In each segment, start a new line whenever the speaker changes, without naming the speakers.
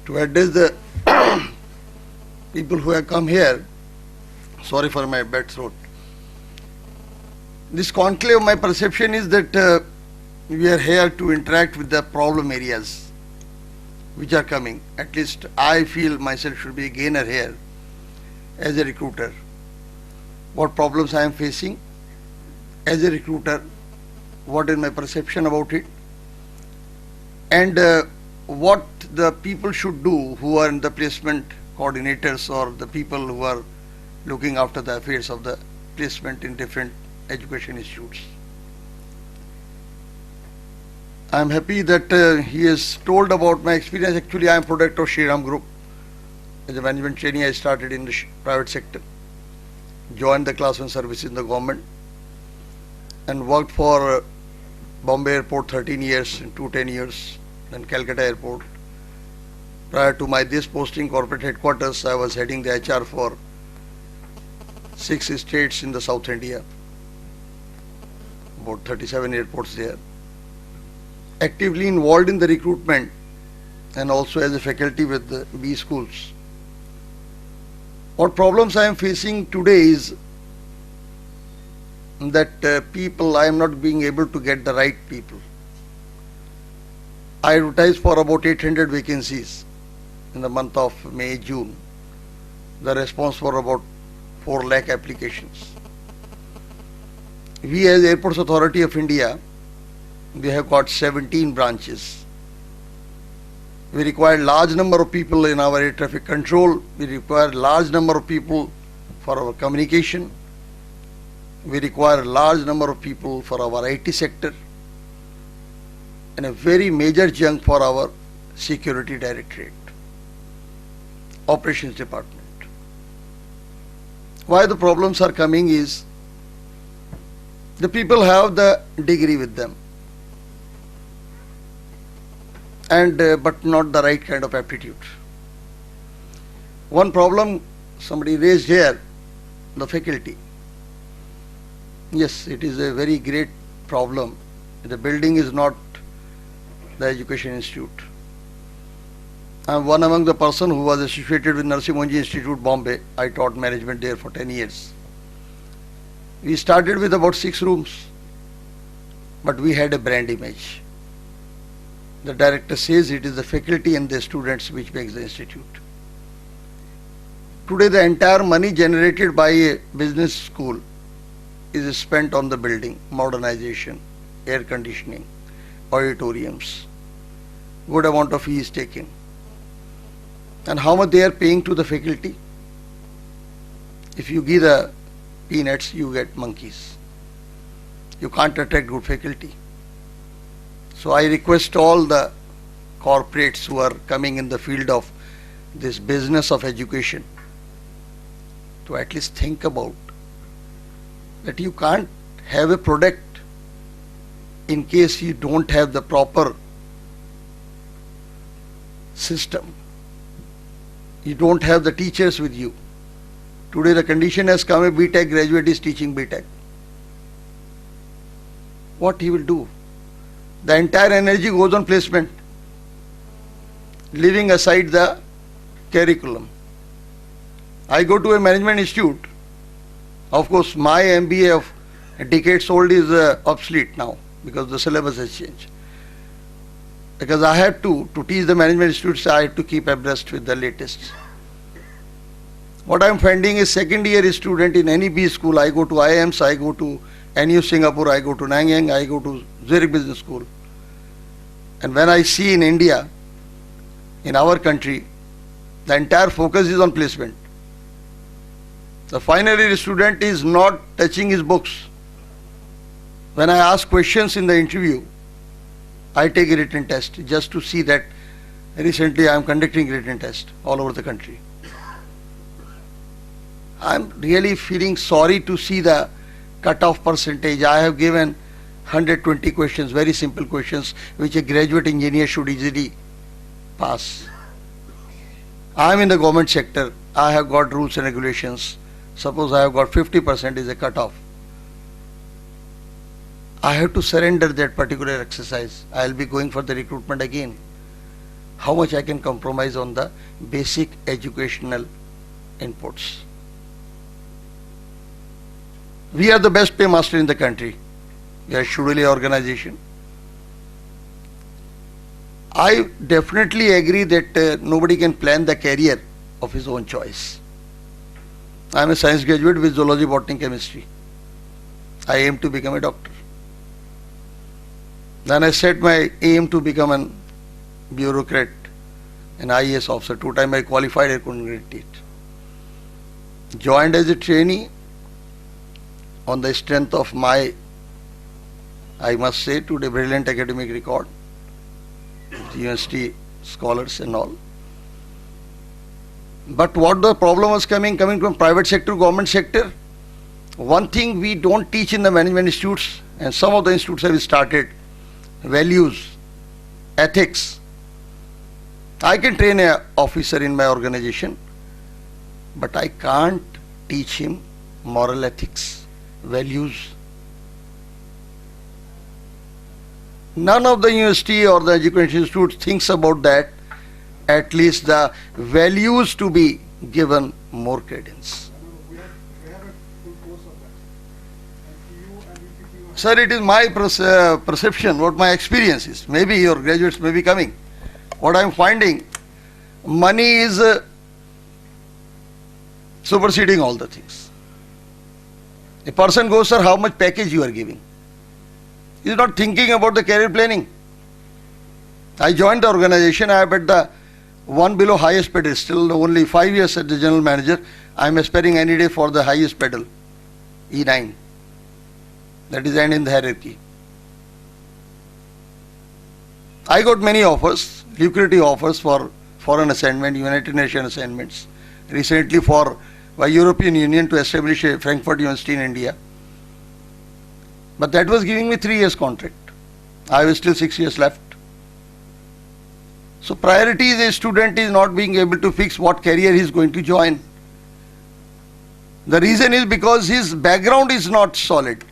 to address the people who have come here. Sorry for my bad throat. This conclave, my perception is that we are here to interact with the problem areas which are coming. At least I feel myself should be a gainer here as a recruiter. What problems I am facing as a recruiter, what is my perception about it, and what the people should do who are in the placement coordinators or the people who are looking after the affairs of the placement in different education institutes. I am happy that he has told about my experience. Actually, I am product of Shriram Group. As a management trainee, I started in the private sector, joined the class 1 service in the government, and worked for Bombay Airport 13 years, into 10 years, then Calcutta Airport. Prior to this posting, corporate headquarters, I was heading the HR for 6 states in the South India, about 37 airports there. Actively involved in the recruitment and also as a faculty with the B schools. What problems I am facing today is that I am not being able to get the right people. I advertised for about 800 vacancies in the month of May, June. The response for about 4 lakh applications. We as Airports Authority of India, we have got 17 branches. We require large number of people in our air traffic control. We require large number of people for our communication. We require large number of people for our IT sector and a very major chunk for our security directorate, operations department. Why the problems are coming is the people have the degree with them, and but not the right kind of aptitude. One problem somebody raised here, the faculty. Yes, it is a very great problem. The building is not the education institute. I am one among the person who was associated with Narsee Monjee Institute, Bombay. I taught management there for 10 years. We started with about 6 rooms, but we had a brand image. The director says it is the faculty and the students which makes the institute. Today the entire money generated by a business school is spent on the building, modernization, air conditioning, auditoriums. Good amount of fee is taken. And how much they are paying to the faculty? If you give the peanuts, you get monkeys. You can't attract good faculty. So I request all the corporates who are coming in the field of this business of education to at least think about that you can't have a product in case you don't have the proper system. You don't have the teachers with you. Today the condition has come, a BTech graduate is teaching BTech. What he will do? The entire energy goes on placement, leaving aside the curriculum. I go to a management institute. Of course, my MBA of decades old is obsolete now because the syllabus has changed. Because I had to teach the management institutes, I had to keep abreast with the latest. What I am finding is second year student in any B school, I go to IIMs, I go to NU Singapore, I go to Nanyang, I go to Zurich Business School. And when I see in India, in our country, the entire focus is on placement. The final year student is not touching his books. When I ask questions in the interview, I take a written test just to see that. Recently I am conducting written test all over the country. I am really feeling sorry to see the cut-off percentage. I have given 120 questions, very simple questions, which a graduate engineer should easily pass. I am in the government sector. I have got rules and regulations. Suppose I have got 50% is a cut-off. I have to surrender that particular exercise. I will be going for the recruitment again. how much I can compromise on the basic educational inputs. We are the best paymaster in the country. We are Shuduli organization. I definitely agree that nobody can plan the career of his own choice. I am a science graduate with zoology, botany, chemistry. I aim to become a doctor. Then I set my aim to become a bureaucrat, an IAS officer. 2 times I qualified, I couldn't get it. Joined as a trainee on the strength of my, I must say, today brilliant academic record, university scholars and all. But what the problem was coming from private sector, government sector, one thing we don't teach in the management institutes, and some of the institutes have started, values, ethics. I can train an officer in my organization, but I can't teach him moral ethics, values. None of the university or the education institute thinks about that, at least the values to be given more credence.
We have a full course of that. And you and you
Sir, it is my perception, what my experience is. Maybe your graduates may be coming. What I am finding, money is superseding all the things. A person goes, sir, how much package you are giving? He is not thinking about the career planning. I joined the organization, I am at the one below highest pedal, still only 5 years as the general manager. I am aspiring any day for the highest pedal, E9. That is end in the hierarchy. I got many offers, lucrative offers for foreign assignment, United Nations assignments. Recently by European Union to establish a Frankfurt University in India. But that was giving me 3 years contract. I have still 6 years left. So priority is a student is not being able to fix what career he is going to join. The reason is because his background is not solid.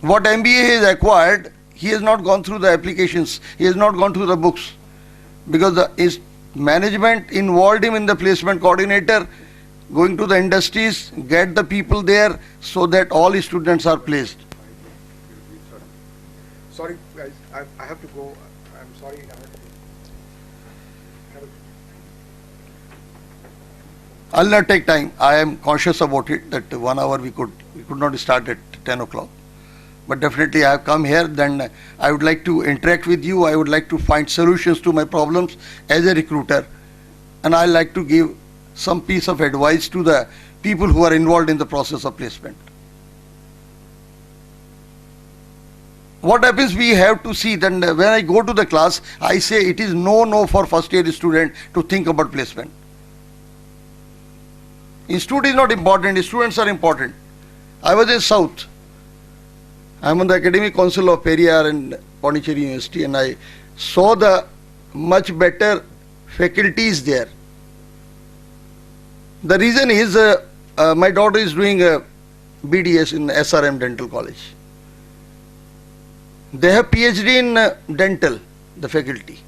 What MBA he has acquired, he has not gone through the applications, he has not gone through the books, because his management involved him in the placement coordinator, going to the industries, get the people there so that all his students are placed.
Sorry, guys, I have to go. I'm sorry.
I'll not take time. I am conscious about it that 1 hour we could not start at 10 o'clock. But definitely I have come here, then I would like to interact with you. I would like to find solutions to my problems as a recruiter. And I like to give some piece of advice to the people who are involved in the process of placement. What happens, we have to see that when I go to the class, I say it is no for first year student to think about placement. Institute is not important, students are important. I was in South. I am on the Academic Council of Periyar and Pondicherry University, and I saw the much better faculties there. The reason is my daughter is doing a BDS in SRM Dental College. They have PhD in dental, the faculty.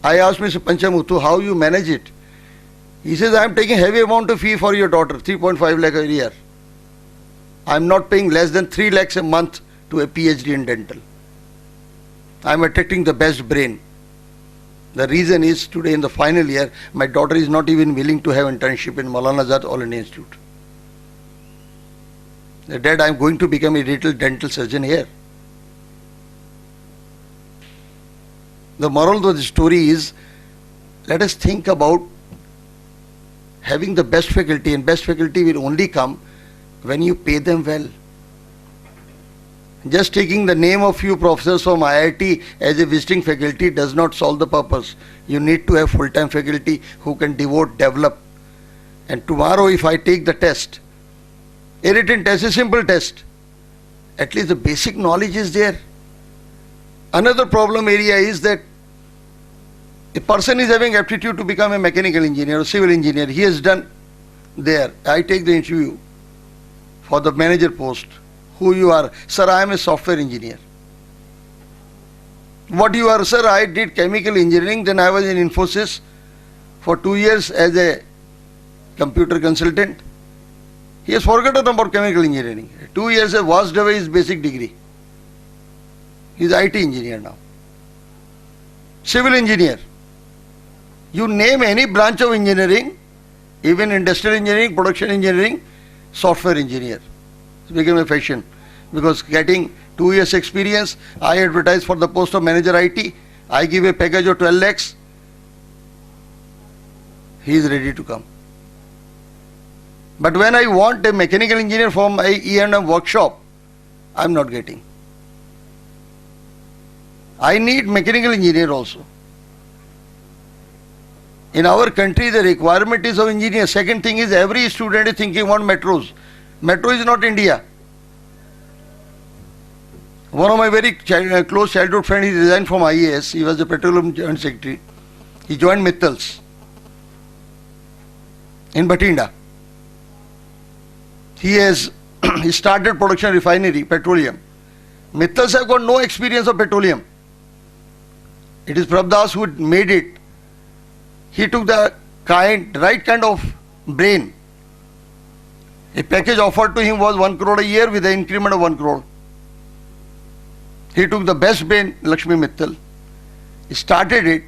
I asked Mr. Panchamuthu, how you manage it? He says, I am taking heavy amount of fee for your daughter, 3.5 lakh a year. I am not paying less than 3 lakhs a month to a PhD in dental. I am attracting the best brain. The reason is today in the final year, my daughter is not even willing to have internship in Maulana Azad All India Institute. Dad, I am going to become a little dental surgeon here. The moral of the story is, let us think about having the best faculty, and best faculty will only come when you pay them well. Just taking the name of few professors from IIT as a visiting faculty does not solve the purpose. You need to have full-time faculty who can devote, develop. And tomorrow if I take the test, a written test, a simple test, at least the basic knowledge is there. Another problem area is that a person is having aptitude to become a mechanical engineer or civil engineer. He has done there. I take the interview for the manager post. Who you are? Sir, I am a software engineer. What you are, sir? I did chemical engineering, then I was in Infosys for 2 years as a computer consultant. He has forgotten about chemical engineering. 2 years has washed away his basic degree. He is IT engineer now. Civil engineer. You name any branch of engineering, even industrial engineering, production engineering, software engineer. It became a fashion because getting 2 years experience, I advertise for the post of manager IT, I give a package of 12 lakhs, he is ready to come. But when I want a mechanical engineer for my E&M workshop, I am not getting. I need mechanical engineer also. In our country, the requirement is of engineer. Second thing is every student is thinking about metros. Metro is not India. One of my very close childhood friends, he resigned from IAS. He was the petroleum joint secretary. He joined Mittals in Bathinda. He started production refinery, petroleum. Mittals have got no experience of petroleum. It is Prabhdas who made it. He took the right kind of brain. A package offered to him was 1 crore a year with an increment of 1 crore. He took the best brain, Lakshmi Mittal, started it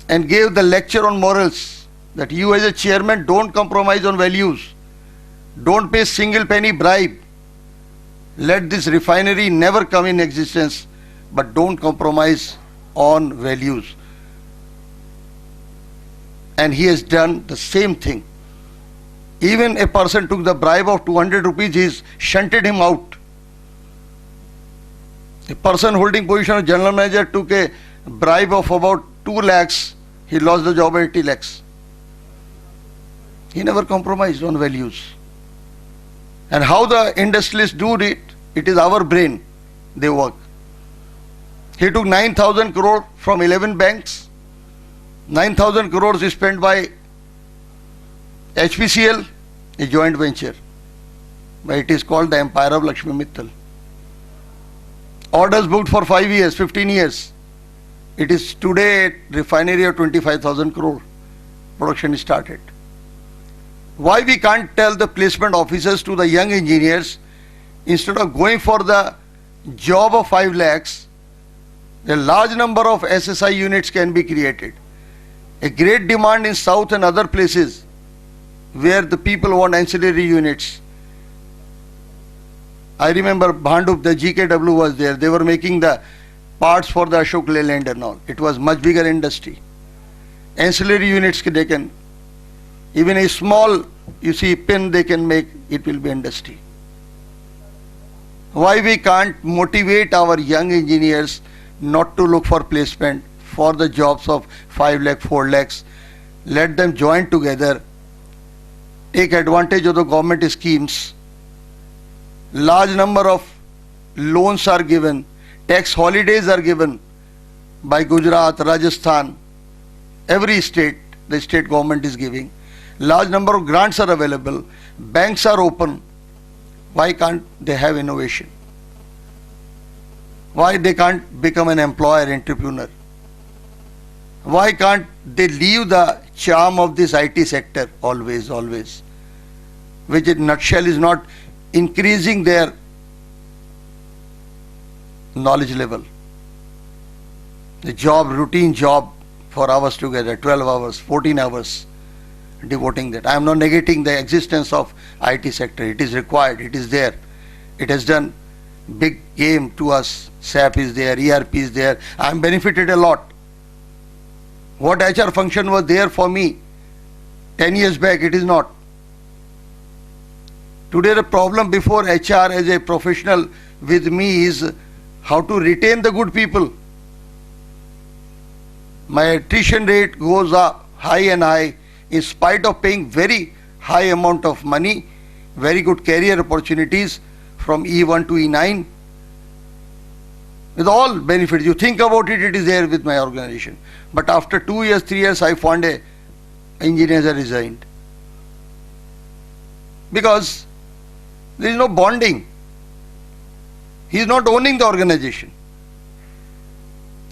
and gave the lecture on morals that you as a chairman don't compromise on values. Don't pay single penny bribe. Let this refinery never come in existence, but don't compromise on values. And he has done the same thing. Even a person took the bribe of 200 rupees, he's shunted him out. A person holding position of general manager took a bribe of about 2 lakhs, he lost the job at 80 lakhs. He never compromised on values. And how the industrialists do it, it is our brain, they work. He took 9,000 crore from 11 banks. 9,000 crores is spent by HPCL, a joint venture. But it is called the Empire of Lakshmi Mittal. Orders booked for 5 years, 15 years. It is today a refinery of 25,000 crore. Production started. Why we can't tell the placement officers to the young engineers, instead of going for the job of 5 lakhs, a large number of SSI units can be created. A great demand in South and other places where the people want ancillary units. I remember Bhandup, the GKW was there. They were making the parts for the Ashok Leyland and all. It was much bigger industry. Ancillary units they can, even a small, you see, pin they can make, it will be industry. Why we can't motivate our young engineers not to look for placement for the jobs of 5 lakh, 4 lakhs? Let them join together, take advantage of the government schemes. Large number of loans are given, tax holidays are given by Gujarat, Rajasthan, every state, the state government is giving. Large number of grants are available, banks are open. Why can't they have innovation? Why they can't become an employer, entrepreneur? Why can't they leave the charm of this IT sector always, which in nutshell is not increasing their knowledge level. The job, routine job for hours together, 12 hours, 14 hours, devoting that. I am not negating the existence of IT sector. It is required, it is there. It has done big game to us. SAP is there, ERP is there. I am benefited a lot. What HR function was there for me 10 years back, it is not. Today the problem before HR as a professional with me is how to retain the good people. My attrition rate goes up high and high in spite of paying very high amount of money, very good career opportunities from E1 to E9 with all benefits. You think about it, it is there with my organization. But after 2 years, 3 years, I found a engineer has resigned. Because there is no bonding. He is not owning the organization.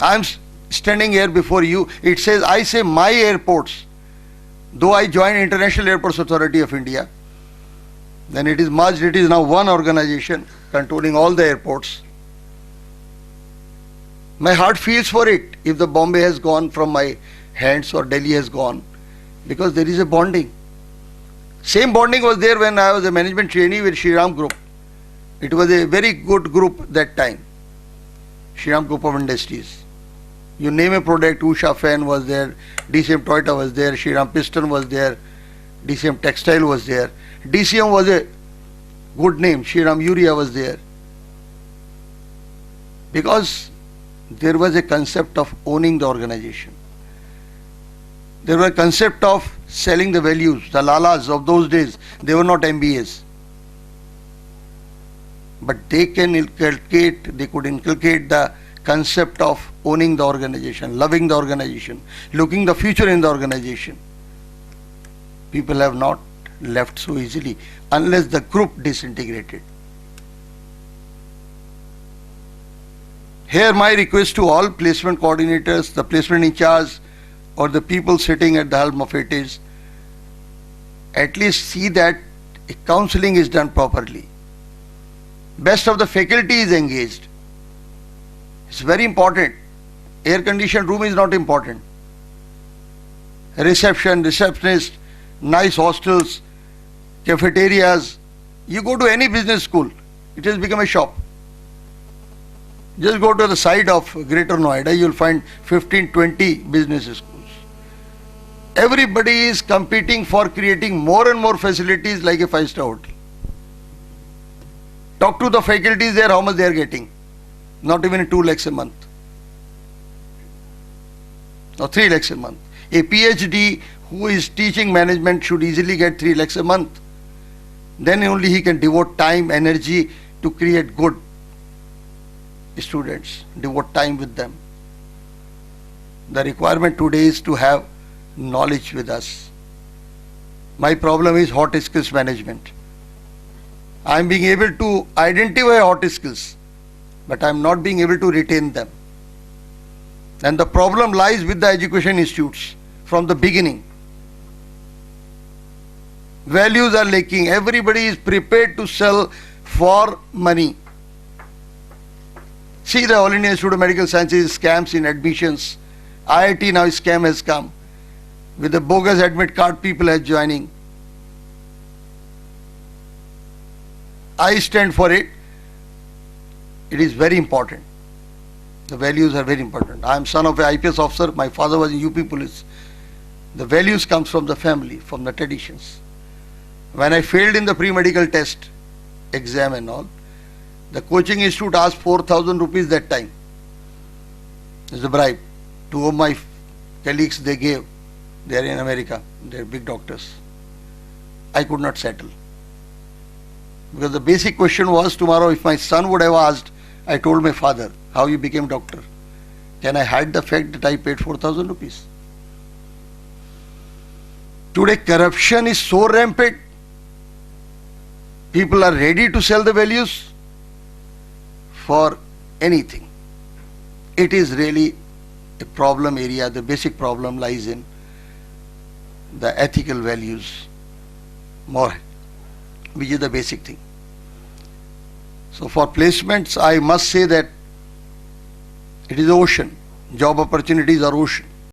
I'm standing here before you. It says, I say my airports. Though I joined International Airports Authority of India, then it is merged, it is now one organization controlling all the airports. My heart feels for it if the Bombay has gone from my hands or Delhi has gone, because there is a bonding. Same bonding was there when I was a management trainee with Shriram Group. It was a very good group that time, Shriram Group of Industries. You name a product, Usha Fan was there, DCM Toyota was there, Shriram Piston was there, DCM Textile was there. DCM was a good name, Shriram Urea was there. Because there was a concept of owning the organization. There was a concept of selling the values. The Lalas of those days, they were not MBAs. But they could inculcate the concept of owning the organization, loving the organization, looking the future in the organization. People have not left so easily unless the group disintegrated. Here my request to all placement coordinators, the placement in charge, or the people sitting at the helm of it is, at least see that counseling is done properly. Best of the faculty is engaged. It's very important. Air-conditioned room is not important. Reception, receptionist, nice hostels, cafeterias. You go to any business school, it has become a shop. Just go to the side of Greater Noida, you will find 15, 20 business schools. Everybody is competing for creating more and more facilities like a 5-star hotel. Talk to the faculties there how much they are getting. Not even 2 lakhs a month. Or 3 lakhs a month. A PhD who is teaching management should easily get 3 lakhs a month. Then only he can devote time, energy to create good students, devote time with them. The requirement today is to have knowledge with us. My problem is hot skills management. I am being able to identify hot skills, but I am not being able to retain them. And the problem lies with the education institutes from the beginning. Values are lacking. Everybody is prepared to sell for money. See the All India Institute of Medical Sciences scams in admissions. IIT now scam has come. With the bogus admit card, people are joining. I stand for it. It is very important. The values are very important. I am son of an IPS officer. My father was in UP police. The values comes from the family, from the traditions. When I failed in the pre-medical test exam and all, the coaching institute asked 4,000 rupees that time as a bribe. 2 of my colleagues they gave. They are in America. They are big doctors. I could not settle. Because the basic question was, tomorrow if my son would have asked, I told my father, how you became doctor. Can I hide the fact that I paid 4,000 rupees? Today corruption is so rampant. People are ready to sell the values for anything. It is really a problem area. The basic problem lies in the ethical values more, which is the basic thing. So for placements, I must say that it is ocean. Job opportunities are ocean.